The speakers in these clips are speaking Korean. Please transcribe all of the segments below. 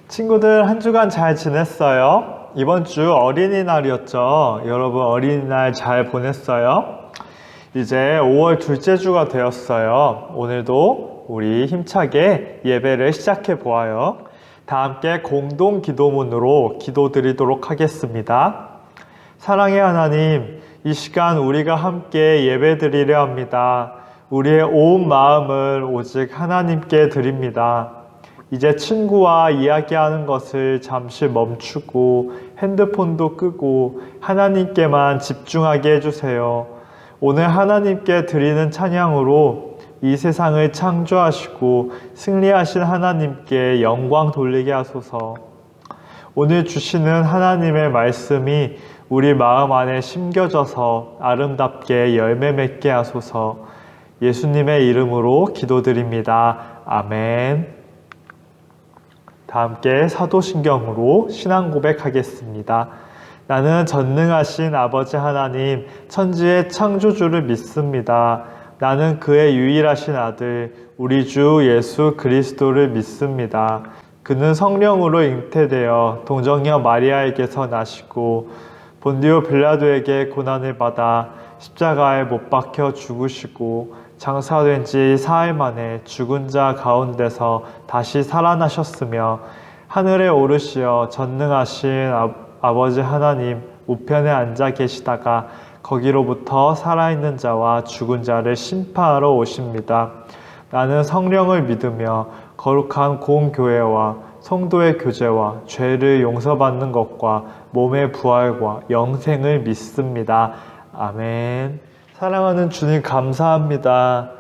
친구들 한 주간 잘 지냈어요? 이번 주 어린이날이었죠? 여러분 어린이날 잘 보냈어요? 이제 5월 둘째 주가 되었어요. 오늘도 우리 힘차게 예배를 시작해 보아요. 다 함께 공동 기도문으로 기도드리도록 하겠습니다. 사랑의 하나님, 이 시간 우리가 함께 예배드리려 합니다. 우리의 온 마음을 오직 하나님께 드립니다. 이제 친구와 이야기하는 것을 잠시 멈추고 핸드폰도 끄고 하나님께만 집중하게 해주세요. 오늘 하나님께 드리는 찬양으로 이 세상을 창조하시고 승리하신 하나님께 영광 돌리게 하소서. 오늘 주시는 하나님의 말씀이 우리 마음 안에 심겨져서 아름답게 열매 맺게 하소서. 예수님의 이름으로 기도드립니다. 아멘. 다 함께 사도신경으로 신앙 고백하겠습니다. 나는 전능하신 아버지 하나님, 천지의 창조주를 믿습니다. 나는 그의 유일하신 아들, 우리 주 예수 그리스도를 믿습니다. 그는 성령으로 잉태되어 동정녀 마리아에게서 나시고 본디오 빌라도에게 고난을 받아 십자가에 못 박혀 죽으시고 장사된 지 사흘 만에 죽은 자 가운데서 다시 살아나셨으며 하늘에 오르시어 전능하신 아버지 하나님 우편에 앉아 계시다가 거기로부터 살아있는 자와 죽은 자를 심판하러 오십니다. 나는 성령을 믿으며 거룩한 공교회와 성도의 교제와 죄를 용서받는 것과 몸의 부활과 영생을 믿습니다. 아멘. 사랑하는 주님 감사합니다.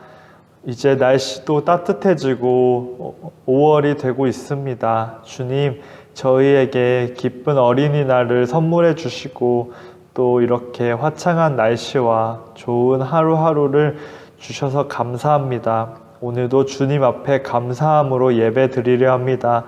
이제 날씨도 따뜻해지고 5월이 되고 있습니다. 주님, 저희에게 기쁜 어린이날을 선물해 주시고 또 이렇게 화창한 날씨와 좋은 하루하루를 주셔서 감사합니다. 오늘도 주님 앞에 감사함으로 예배 드리려 합니다.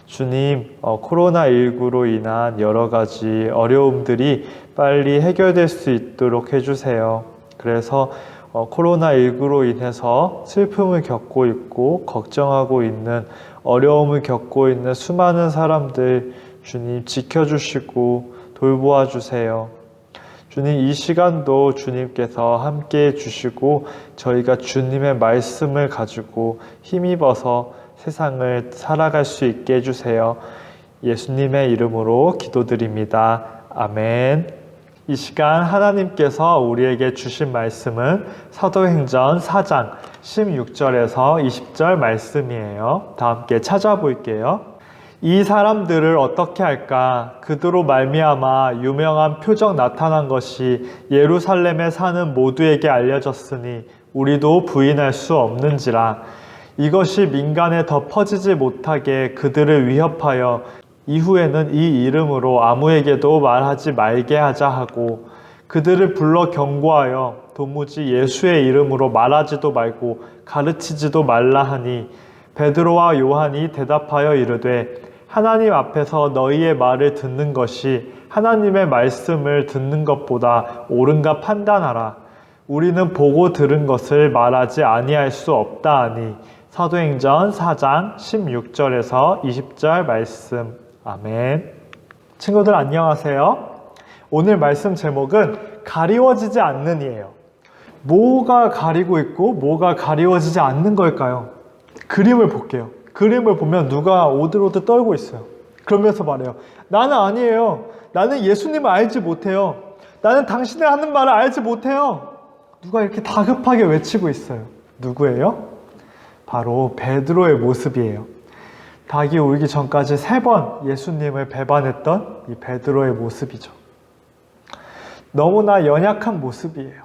주님, 코로나19로 인한 여러 가지 어려움들이 빨리 해결될 수 있도록 해주세요. 그래서 코로나19로 인해서 슬픔을 겪고 있고 걱정하고 있는 어려움을 겪고 있는 수많은 사람들 주님 지켜주시고 돌보아 주세요. 주님, 이 시간도 주님께서 함께 해주시고 저희가 주님의 말씀을 가지고 힘입어서 세상을 살아갈 수 있게 해주세요. 예수님의 이름으로 기도드립니다. 아멘. 이 시간 하나님께서 우리에게 주신 말씀은 사도행전 4장 16절에서 20절 말씀이에요. 다 함께 찾아볼게요. 이 사람들을 어떻게 할까? 그들로 말미암아 유명한 표적 나타난 것이 예루살렘에 사는 모두에게 알려졌으니 우리도 부인할 수 없는지라. 이것이 민간에 더 퍼지지 못하게 그들을 위협하여 이후에는 이 이름으로 아무에게도 말하지 말게 하자 하고 그들을 불러 경고하여 도무지 예수의 이름으로 말하지도 말고 가르치지도 말라 하니 베드로와 요한이 대답하여 이르되 하나님 앞에서 너희의 말을 듣는 것이 하나님의 말씀을 듣는 것보다 옳은가 판단하라. 우리는 보고 들은 것을 말하지 아니할 수 없다 하니. 사도행전 4장 16절에서 20절 말씀. 아멘. 친구들 안녕하세요. 오늘 말씀 제목은 가리워지지 않는 이에요. 뭐가 가리고 있고 뭐가 가리워지지 않는 걸까요? 그림을 볼게요. 그림을 보면 누가 오들오들 떨고 있어요. 그러면서 말해요. 나는 아니에요. 나는 예수님을 알지 못해요. 나는 당신의 하는 말을 알지 못해요. 누가 이렇게 다급하게 외치고 있어요. 누구예요? 바로 베드로의 모습이에요. 닭이 울기 전까지 3번 예수님을 배반했던 이 베드로의 모습이죠. 너무나 연약한 모습이에요.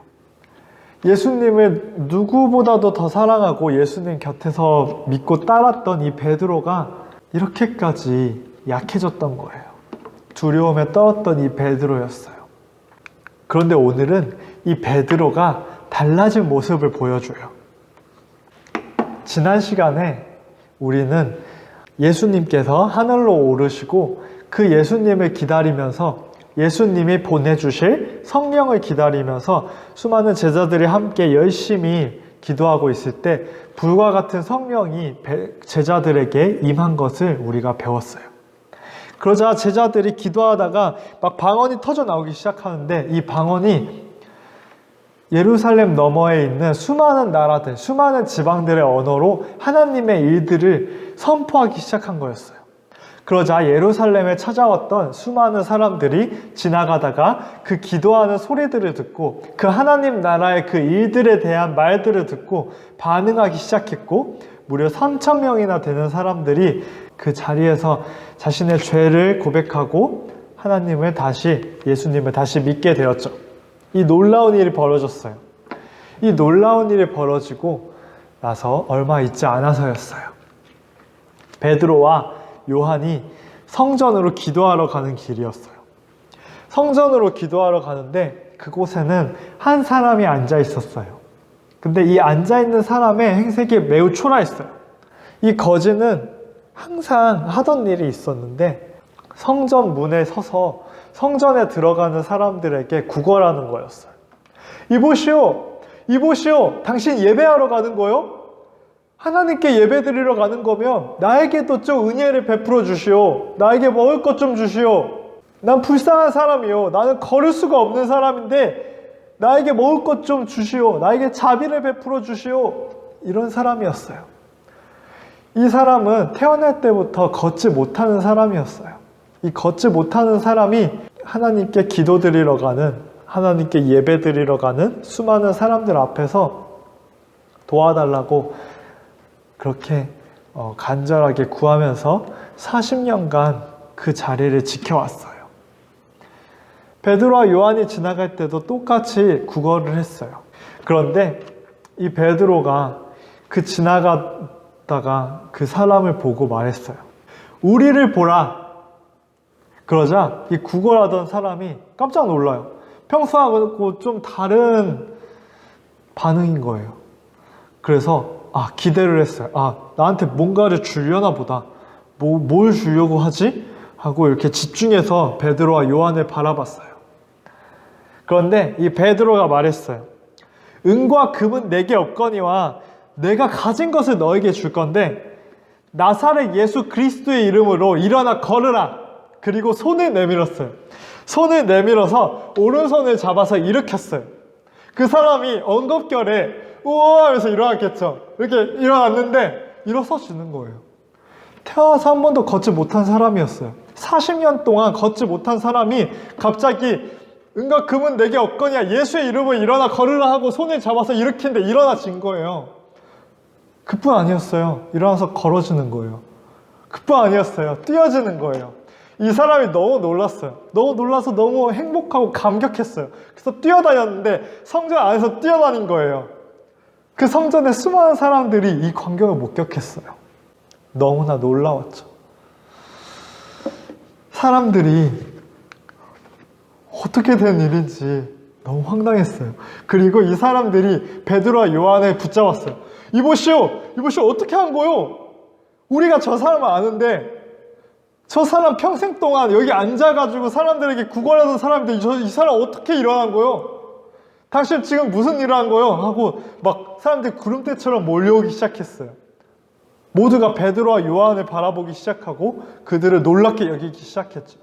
예수님을 누구보다도 더 사랑하고 예수님 곁에서 믿고 따랐던 이 베드로가 이렇게까지 약해졌던 거예요. 두려움에 떨었던 이 베드로였어요. 그런데 오늘은 이 베드로가 달라진 모습을 보여줘요. 지난 시간에 우리는 예수님께서 하늘로 오르시고 그 예수님을 기다리면서 예수님이 보내주실 성령을 기다리면서 수많은 제자들이 함께 열심히 기도하고 있을 때 불과 같은 성령이 제자들에게 임한 것을 우리가 배웠어요. 그러자 제자들이 기도하다가 막 방언이 터져 나오기 시작하는데 이 방언이 예루살렘 너머에 있는 수많은 나라들, 수많은 지방들의 언어로 하나님의 일들을 선포하기 시작한 거였어요. 그러자 예루살렘에 찾아왔던 수많은 사람들이 지나가다가 그 기도하는 소리들을 듣고 그 하나님 나라의 그 일들에 대한 말들을 듣고 반응하기 시작했고 무려 3,000명이나 되는 사람들이 그 자리에서 자신의 죄를 고백하고 예수님을 다시 믿게 되었죠. 이 놀라운 일이 벌어졌어요. 이 놀라운 일이 벌어지고 나서 얼마 있지 않아서였어요. 베드로와 요한이 성전으로 기도하러 가는 길이었어요. 성전으로 기도하러 가는데 그곳에는 한 사람이 앉아 있었어요. 근데 이 앉아 있는 사람의 행색이 매우 초라했어요. 이 거지는 항상 하던 일이 있었는데 성전 문에 서서 성전에 들어가는 사람들에게 구걸하는 거였어요. 이보시오, 이보시오, 당신 예배하러 가는 거요? 하나님께 예배 드리러 가는 거면 나에게도 좀 은혜를 베풀어 주시오. 나에게 먹을 것 좀 주시오. 난 불쌍한 사람이요. 나는 걸을 수가 없는 사람인데 나에게 먹을 것 좀 주시오. 나에게 자비를 베풀어 주시오. 이런 사람이었어요. 이 사람은 태어날 때부터 걷지 못하는 사람이었어요. 이 걷지 못하는 사람이 하나님께 기도드리러 가는, 하나님께 예배 드리러 가는 수많은 사람들 앞에서 도와달라고 그렇게 간절하게 구하면서 40년간 그 자리를 지켜왔어요. 베드로와 요한이 지나갈 때도 똑같이 구걸을 했어요. 그런데 이 베드로가 그 지나가다가 그 사람을 보고 말했어요. 우리를 보라. 그러자 이 구걸하던 사람이 깜짝 놀라요. 평소하고 좀 다른 반응인 거예요. 그래서 기대를 했어요. 나한테 뭔가를 주려나 보다. 뭘 주려고 하지? 하고 이렇게 집중해서 베드로와 요한을 바라봤어요. 그런데 이 베드로가 말했어요. 은과 금은 내게 없거니와 내가 가진 것을 너에게 줄 건데 나사렛 예수 그리스도의 이름으로 일어나 걸으라. 그리고 손을 내밀었어요. 손을 내밀어서 오른손을 잡아서 일으켰어요. 그 사람이 엉겁결에 우와 하면서 일어났겠죠. 이렇게 일어났는데 일어서 주는 거예요. 태어나서 한 번도 걷지 못한 사람이었어요. 40년 동안 걷지 못한 사람이 갑자기 은과 금은 내게 없거니와 예수의 이름으로 일어나 걸으라 하고 손을 잡아서 일으키는데 일어나진 거예요. 그뿐 아니었어요. 일어나서 걸어주는 거예요. 그뿐 아니었어요. 뛰어지는 거예요. 이 사람이 너무 놀랐어요. 너무 놀라서 너무 행복하고 감격했어요. 그래서 뛰어다녔는데 성전 안에서 뛰어다닌 거예요. 그 성전에 수많은 사람들이 이 광경을 목격했어요. 너무나 놀라웠죠. 사람들이 어떻게 된 일인지 너무 황당했어요. 그리고 이 사람들이 베드로와 요한을 붙잡았어요. 이보시오! 이보시오! 어떻게 한 거요? 우리가 저 사람을 아는데 저 사람 평생 동안 여기 앉아가지고 사람들에게 구걸하던 사람인데 이 사람 어떻게 일어난 거요? 당신 지금 무슨 일을 한 거요? 하고 막 사람들이 구름대처럼 몰려오기 시작했어요. 모두가 베드로와 요한을 바라보기 시작하고 그들을 놀랍게 여기기 시작했죠.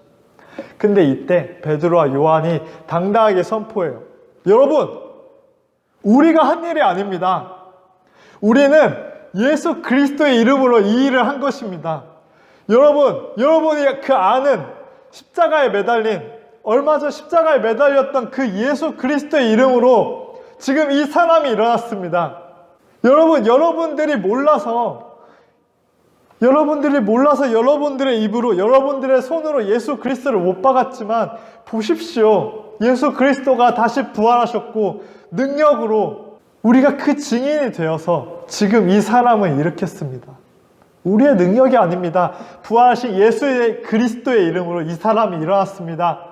근데 이때 베드로와 요한이 당당하게 선포해요. 여러분, 우리가 한 일이 아닙니다. 우리는 예수 그리스도의 이름으로 이 일을 한 것입니다. 여러분이 그 아는 십자가에 매달린 얼마 전 십자가에 매달렸던 그 예수 그리스도의 이름으로 지금 이 사람이 일어났습니다. 여러분들이 몰라서 여러분들의 입으로 여러분들의 손으로 예수 그리스도를 못 박았지만 보십시오. 예수 그리스도가 다시 부활하셨고 능력으로 우리가 그 증인이 되어서 지금 이 사람을 일으켰습니다. 우리의 능력이 아닙니다. 부활하신 예수의 그리스도의 이름으로 이 사람이 일어났습니다.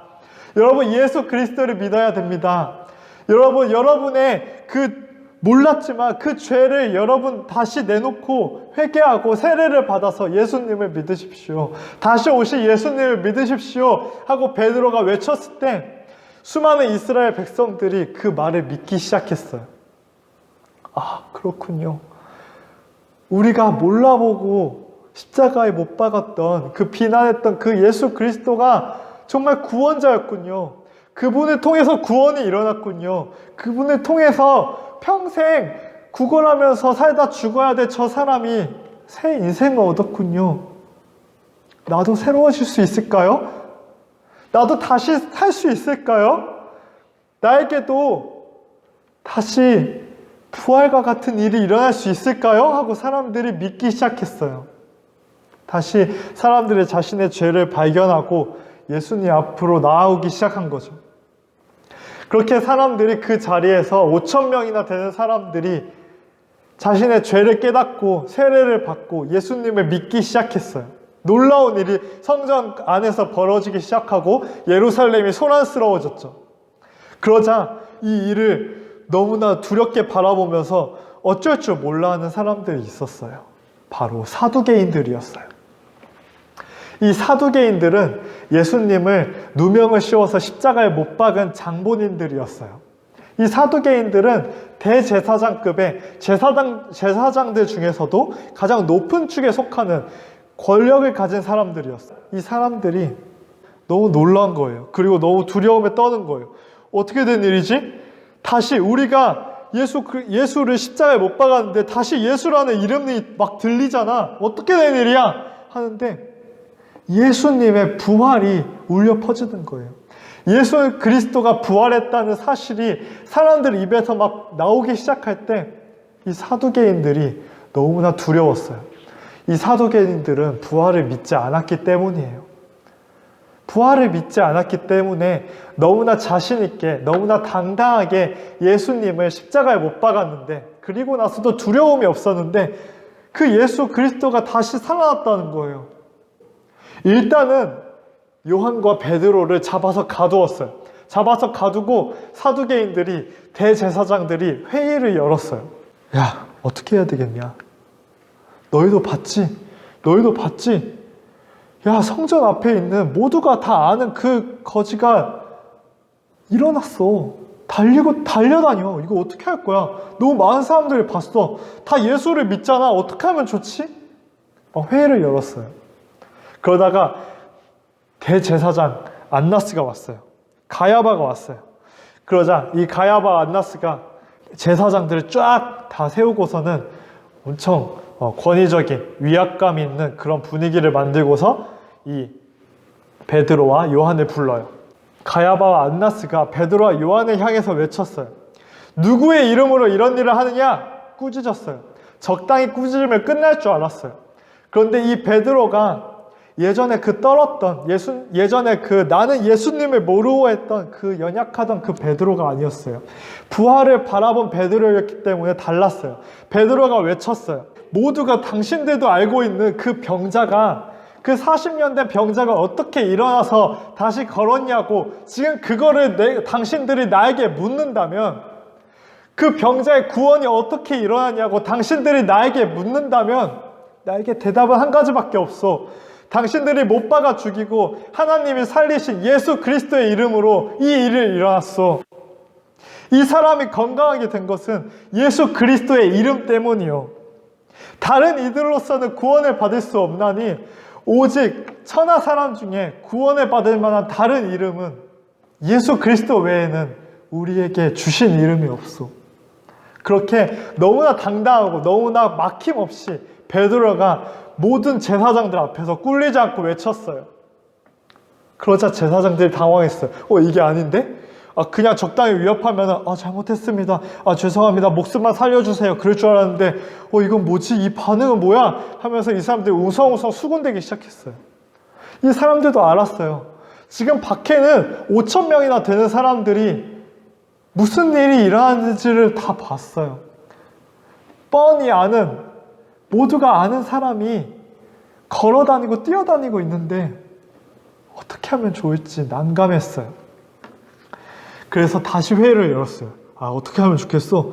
여러분, 예수 그리스도를 믿어야 됩니다. 여러분의 몰랐지만 그 죄를 여러분 다시 내놓고 회개하고 세례를 받아서 예수님을 믿으십시오. 다시 오실 예수님을 믿으십시오 하고 베드로가 외쳤을 때 수많은 이스라엘 백성들이 그 말을 믿기 시작했어요. 그렇군요. 우리가 몰라보고 십자가에 못 박았던 그 비난했던 그 예수 그리스도가 정말 구원자였군요. 그분을 통해서 구원이 일어났군요. 그분을 통해서 평생 구걸하면서 살다 죽어야 될 저 사람이 새 인생을 얻었군요. 나도 새로워질 수 있을까요? 나도 다시 살 수 있을까요? 나에게도 다시 부활과 같은 일이 일어날 수 있을까요? 하고 사람들이 믿기 시작했어요. 다시 사람들이 자신의 죄를 발견하고 예수님 앞으로 나아오기 시작한 거죠. 그렇게 사람들이 그 자리에서 5,000명이나 되는 사람들이 자신의 죄를 깨닫고 세례를 받고 예수님을 믿기 시작했어요. 놀라운 일이 성전 안에서 벌어지기 시작하고 예루살렘이 소란스러워졌죠. 그러자 이 일을 너무나 두렵게 바라보면서 어쩔 줄 몰라 하는 사람들이 있었어요. 바로 사두개인들이었어요. 이 사두개인들은 예수님을 누명을 씌워서 십자가에 못 박은 장본인들이었어요. 이 사두개인들은 대제사장급의 제사장들 중에서도 가장 높은 축에 속하는 권력을 가진 사람들이었어요. 이 사람들이 너무 놀란 거예요. 그리고 너무 두려움에 떠는 거예요. 어떻게 된 일이지? 다시 우리가 예수를 십자가에 못 박았는데 다시 예수라는 이름이 막 들리잖아. 어떻게 된 일이야? 하는데 예수님의 부활이 울려 퍼지는 거예요. 예수 그리스도가 부활했다는 사실이 사람들 입에서 막 나오기 시작할 때 이 사두개인들이 너무나 두려웠어요. 이 사두개인들은 부활을 믿지 않았기 때문이에요. 부활을 믿지 않았기 때문에 너무나 자신 있게, 너무나 당당하게 예수님을 십자가에 못 박았는데, 그리고 나서도 두려움이 없었는데 그 예수 그리스도가 다시 살아났다는 거예요. 일단은 요한과 베드로를 잡아서 가두었어요. 잡아서 가두고 사두개인들이, 대제사장들이 회의를 열었어요. 야, 어떻게 해야 되겠냐? 너희도 봤지? 너희도 봤지? 야, 성전 앞에 있는 모두가 다 아는 그 거지가 일어났어. 달려다녀. 이거 어떻게 할 거야? 너무 많은 사람들이 봤어. 다 예수를 믿잖아. 어떻게 하면 좋지? 막 회의를 열었어요. 그러다가 대제사장 안나스가 왔어요. 가야바가 왔어요. 그러자 이 가야바 안나스가 제사장들을 쫙 다 세우고서는 엄청 권위적인 위압감 있는 그런 분위기를 만들고서 이 베드로와 요한을 불러요. 가야바와 안나스가 베드로와 요한을 향해서 외쳤어요. 누구의 이름으로 이런 일을 하느냐? 꾸짖었어요. 적당히 꾸짖으면 끝날 줄 알았어요. 그런데 이 베드로가 예전에 예전에 나는 예수님을 모르고 했던 그 연약하던 그 베드로가 아니었어요. 부활을 바라본 베드로였기 때문에 달랐어요. 베드로가 외쳤어요. 모두가 당신들도 알고 있는 그 병자가, 그 40년 된 병자가 어떻게 일어나서 다시 걸었냐고 지금 그거를 당신들이 나에게 묻는다면, 그 병자의 구원이 어떻게 일어나냐고 당신들이 나에게 묻는다면 나에게 대답은 한 가지밖에 없어. 당신들이 못 박아 죽이고 하나님이 살리신 예수 그리스도의 이름으로 이 일을 일어났어. 이 사람이 건강하게 된 것은 예수 그리스도의 이름 때문이요. 다른 이들로서는 구원을 받을 수 없나니 오직 천하 사람 중에 구원을 받을 만한 다른 이름은 예수 그리스도 외에는 우리에게 주신 이름이 없어. 그렇게 너무나 당당하고 너무나 막힘없이 베드로가 모든 제사장들 앞에서 꿀리지 않고 외쳤어요. 그러자 제사장들이 당황했어요. 이게 아닌데? 그냥 적당히 위협하면 잘못했습니다. 죄송합니다. 목숨만 살려주세요. 그럴 줄 알았는데 이건 뭐지? 이 반응은 뭐야? 하면서 이 사람들이 웅성웅성 수군대기 시작했어요. 이 사람들도 알았어요. 지금 밖에는 5,000명이나 되는 사람들이 무슨 일이 일어나는지를 다 봤어요. 뻔히 모두가 아는 사람이 걸어다니고 뛰어다니고 있는데 어떻게 하면 좋을지 난감했어요. 그래서 다시 회의를 열었어요. 어떻게 하면 좋겠어?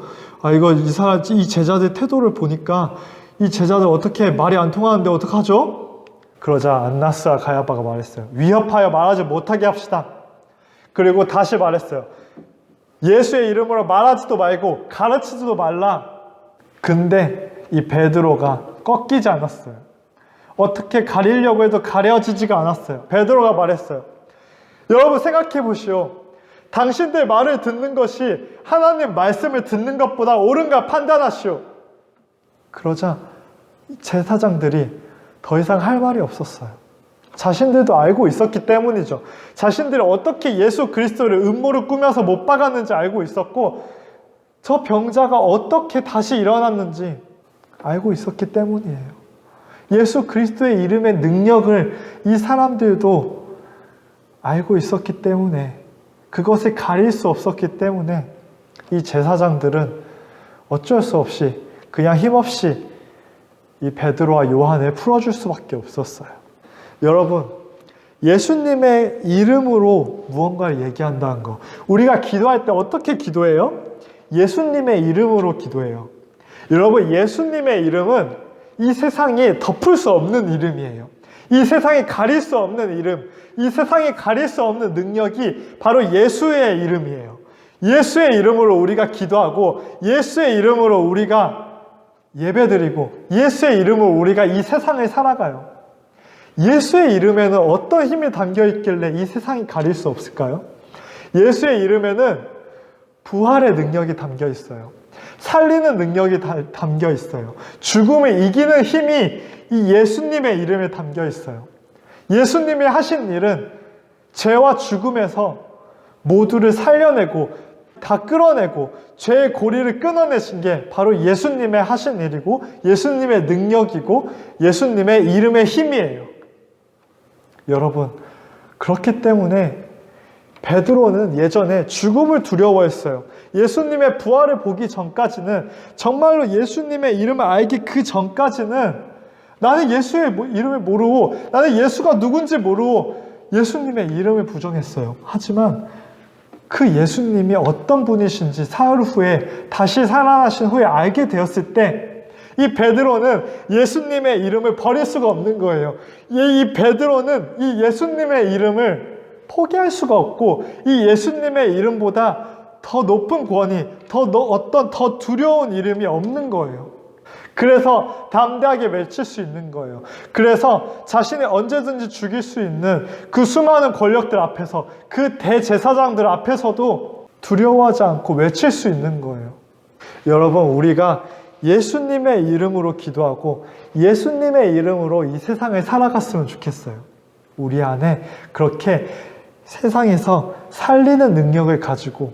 이 제자들 태도를 보니까 이 제자들 어떻게 말이 안 통하는데 어떡하죠? 그러자 안나스와 가야바가 말했어요. 위협하여 말하지 못하게 합시다. 그리고 다시 말했어요. 예수의 이름으로 말하지도 말고 가르치지도 말라. 근데 이 베드로가 꺾이지 않았어요. 어떻게 가리려고 해도 가려지지가 않았어요. 베드로가 말했어요. 여러분 생각해 보시오. 당신들 말을 듣는 것이 하나님 말씀을 듣는 것보다 옳은가 판단하시오. 그러자 제사장들이 더 이상 할 말이 없었어요. 자신들도 알고 있었기 때문이죠. 자신들이 어떻게 예수 그리스도를 음모를 꾸며서 못 박았는지 알고 있었고, 저 병자가 어떻게 다시 일어났는지 알고 있었기 때문이에요. 예수 그리스도의 이름의 능력을 이 사람들도 알고 있었기 때문에, 그것을 가릴 수 없었기 때문에 이 제사장들은 어쩔 수 없이 그냥 힘없이 이 베드로와 요한을 풀어줄 수밖에 없었어요. 여러분, 예수님의 이름으로 무언가를 얘기한다는 거, 우리가 기도할 때 어떻게 기도해요? 예수님의 이름으로 기도해요. 여러분, 예수님의 이름은 이 세상이 덮을 수 없는 이름이에요. 이 세상이 가릴 수 없는 이름, 이 세상이 가릴 수 없는 능력이 바로 예수의 이름이에요. 예수의 이름으로 우리가 기도하고, 예수의 이름으로 우리가 예배드리고, 예수의 이름으로 우리가 이 세상을 살아가요. 예수의 이름에는 어떤 힘이 담겨 있길래 이 세상이 가릴 수 없을까요? 예수의 이름에는 부활의 능력이 담겨 있어요. 살리는 능력이 담겨 있어요. 죽음을 이기는 힘이 이 예수님의 이름에 담겨 있어요. 예수님이 하신 일은 죄와 죽음에서 모두를 살려내고 다 끌어내고 죄의 고리를 끊어내신 게 바로 예수님의 하신 일이고, 예수님의 능력이고, 예수님의 이름의 힘이에요. 여러분, 그렇기 때문에 베드로는 예전에 죽음을 두려워했어요. 예수님의 부활을 보기 전까지는, 정말로 예수님의 이름을 알기 그 전까지는 나는 예수의 이름을 모르고, 나는 예수가 누군지 모르고 예수님의 이름을 부정했어요. 하지만 그 예수님이 어떤 분이신지 사흘 후에, 다시 살아나신 후에 알게 되었을 때, 이 베드로는 예수님의 이름을 버릴 수가 없는 거예요. 이 베드로는 이 예수님의 이름을 포기할 수가 없고, 이 예수님의 이름보다 더 높은 권위, 어떤 더 두려운 이름이 없는 거예요. 그래서 담대하게 외칠 수 있는 거예요. 그래서 자신이 언제든지 죽일 수 있는 그 수많은 권력들 앞에서, 그 대제사장들 앞에서도 두려워하지 않고 외칠 수 있는 거예요. 여러분, 우리가 예수님의 이름으로 기도하고 예수님의 이름으로 이 세상을 살아갔으면 좋겠어요. 우리 안에 그렇게 세상에서 살리는 능력을 가지고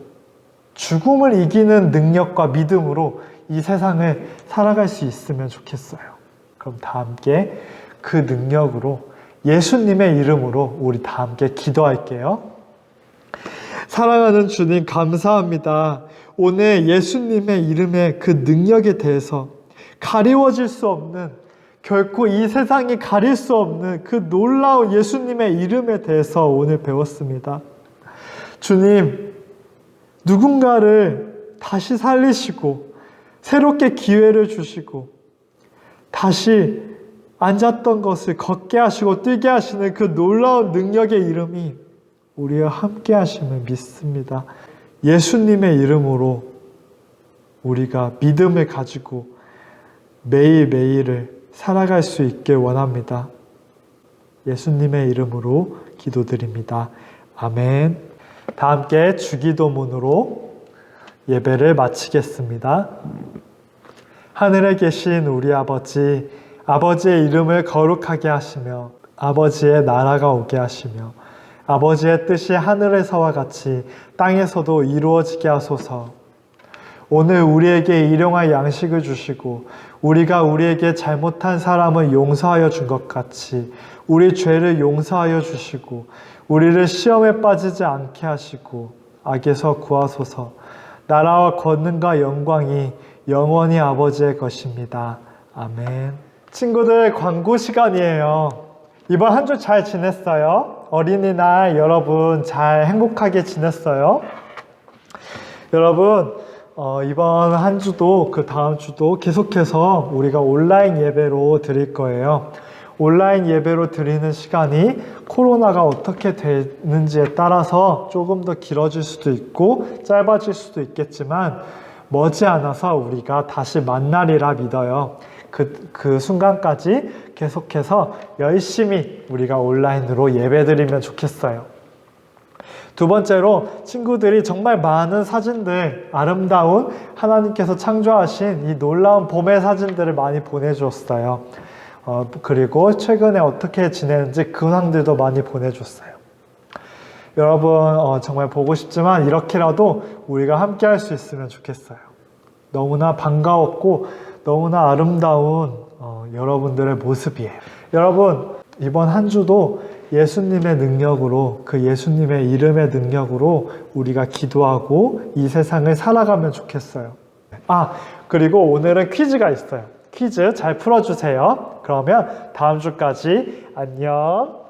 죽음을 이기는 능력과 믿음으로 이 세상을 살아갈 수 있으면 좋겠어요. 그럼 다 함께 그 능력으로, 예수님의 이름으로 우리 다 함께 기도할게요. 사랑하는 주님, 감사합니다. 오늘 예수님의 이름의 그 능력에 대해서, 가리워질 수 없는, 결코 이 세상이 가릴 수 없는 그 놀라운 예수님의 이름에 대해서 오늘 배웠습니다. 주님, 누군가를 다시 살리시고 새롭게 기회를 주시고 다시 앉았던 것을 걷게 하시고 뛰게 하시는 그 놀라운 능력의 이름이 우리와 함께 하심을 믿습니다. 예수님의 이름으로 우리가 믿음을 가지고 매일매일을 살아갈 수 있게 원합니다. 예수님의 이름으로 기도드립니다. 아멘. 다 함께 주기도문으로 예배를 마치겠습니다. 하늘에 계신 우리 아버지, 아버지의 이름을 거룩하게 하시며 아버지의 나라가 오게 하시며 아버지의 뜻이 하늘에서와 같이 땅에서도 이루어지게 하소서. 오늘 우리에게 일용할 양식을 주시고 우리가 우리에게 잘못한 사람을 용서하여 준 것 같이 우리 죄를 용서하여 주시고 우리를 시험에 빠지지 않게 하시고 악에서 구하소서. 나라와 권능과 영광이 영원히 아버지의 것입니다. 아멘. 친구들, 광고 시간이에요. 이번 한 주 잘 지냈어요? 어린이날 여러분 잘 행복하게 지냈어요? 여러분, 이번 한 주도 그 다음 주도 계속해서 우리가 온라인 예배로 드릴 거예요. 온라인 예배로 드리는 시간이 코로나가 어떻게 되는지에 따라서 조금 더 길어질 수도 있고 짧아질 수도 있겠지만 머지않아서 우리가 다시 만나리라 믿어요. 그 순간까지 계속해서 열심히 우리가 온라인으로 예배드리면 좋겠어요. 두 번째로 친구들이 정말 많은 사진들, 아름다운 하나님께서 창조하신 이 놀라운 봄의 사진들을 많이 보내주었어요. 그리고 최근에 어떻게 지내는지 근황들도 많이 보내줬어요. 여러분 정말 보고 싶지만 이렇게라도 우리가 함께 할 수 있으면 좋겠어요. 너무나 반가웠고 너무나 아름다운 여러분들의 모습이에요. 여러분 이번 한 주도 예수님의 능력으로, 그 예수님의 이름의 능력으로 우리가 기도하고 이 세상을 살아가면 좋겠어요. 그리고 오늘은 퀴즈가 있어요. 퀴즈 잘 풀어주세요. 그러면 다음 주까지 안녕.